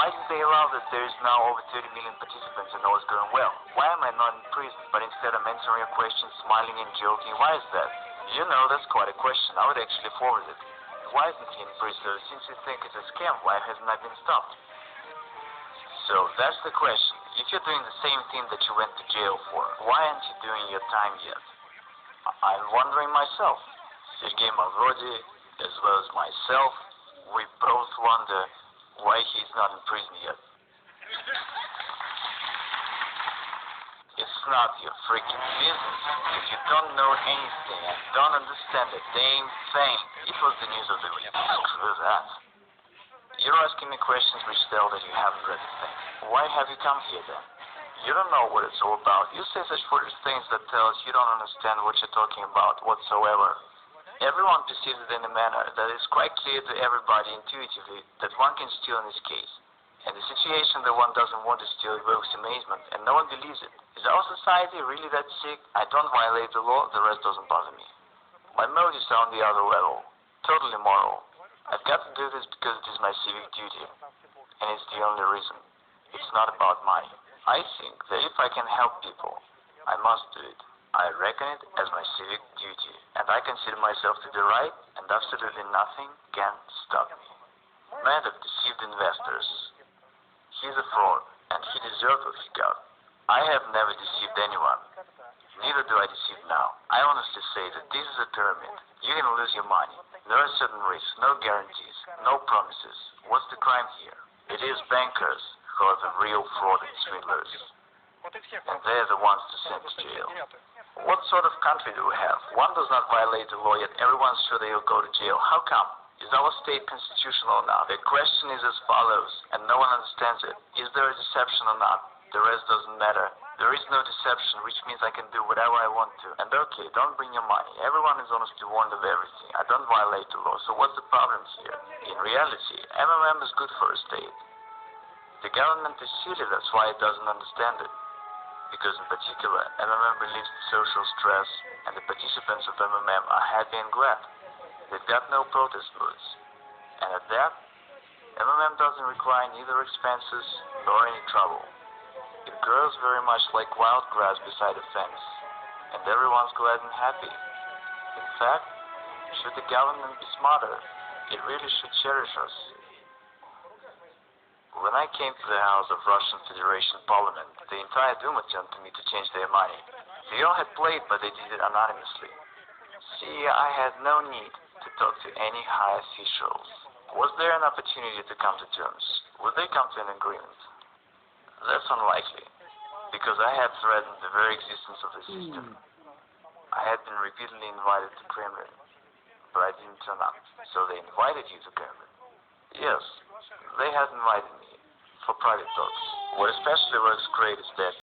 Why did they allow that there is now over 30 million participants and all is going well? Why am I not in prison, but instead I'm answering your questions, smiling and joking? Why is that? You know, that's quite a question. I would actually forward it. Why isn't he in prison? Since you think it's a scam, why hasn't I been stopped? So that's the question. If you're doing the same thing that you went to jail for, why aren't you doing your time yet? I'm wondering myself. SERGEY MAVRODI, as well as myself, we both wonder why he's not in prison yet. It's not your freaking business. If you don't know anything and don't understand a damn thing, it was the news of the week. Screw that. You're asking me questions which tell that you haven't read the thing. Why have you come here then? You don't know what it's all about. You say such foolish things that tell us you don't understand what you're talking about whatsoever. Everyone perceives it in a manner that is quite clear to everybody intuitively that one can steal in this case. And the situation that one doesn't want to steal evokes amazement, and no one believes it. Is our society really that sick? I don't violate the law, the rest doesn't bother me. My motives are on the other level, totally moral. I've got to do this because it is my civic duty, and it's the only reason. It's not about money. I think that if I can help people, I must do it. I reckon it as my civic duty, and I consider myself to be right, and absolutely nothing can stop me. Man of deceived investors. He's a fraud, and he deserved what he got. I have never deceived anyone. Neither do I deceive now. I honestly say that this is a pyramid. You can lose your money. There are certain risks, no guarantees, no promises. What's the crime here? It is bankers who are the real fraud and swindlers. And they're the ones to send to jail. What sort of country do we have? One does not violate the law, yet everyone's sure they will go to jail. How come? Is our state constitutional or not? The question is as follows, and no one understands it. Is there a deception or not? The rest doesn't matter. There is no deception, which means I can do whatever I want to. And okay, don't bring your money. Everyone is honestly warned of everything. I don't violate the law, so what's the problem here? In reality, MMM is good for a state. The government is silly, that's why it doesn't understand it. Because in particular, MMM relieves the social stress, and the participants of MMM are happy and glad. They've got no protest moods. And at that, MMM doesn't require neither expenses nor any trouble. It grows very much like wild grass beside a fence, and everyone's glad and happy. In fact, should the government be smarter, it really should cherish us. When I came to the House of Russian Federation Parliament, the entire Duma turned to me to change their money. They all had played, but they did it anonymously. See, I had no need to talk to any high officials. Was there an opportunity to come to terms? Would they come to an agreement? That's unlikely, because I had threatened the very existence of the system. I had been repeatedly invited to Kremlin, but I didn't turn up. So they invited you to Kremlin? Yes, they had invited me for private talks. What especially works great is that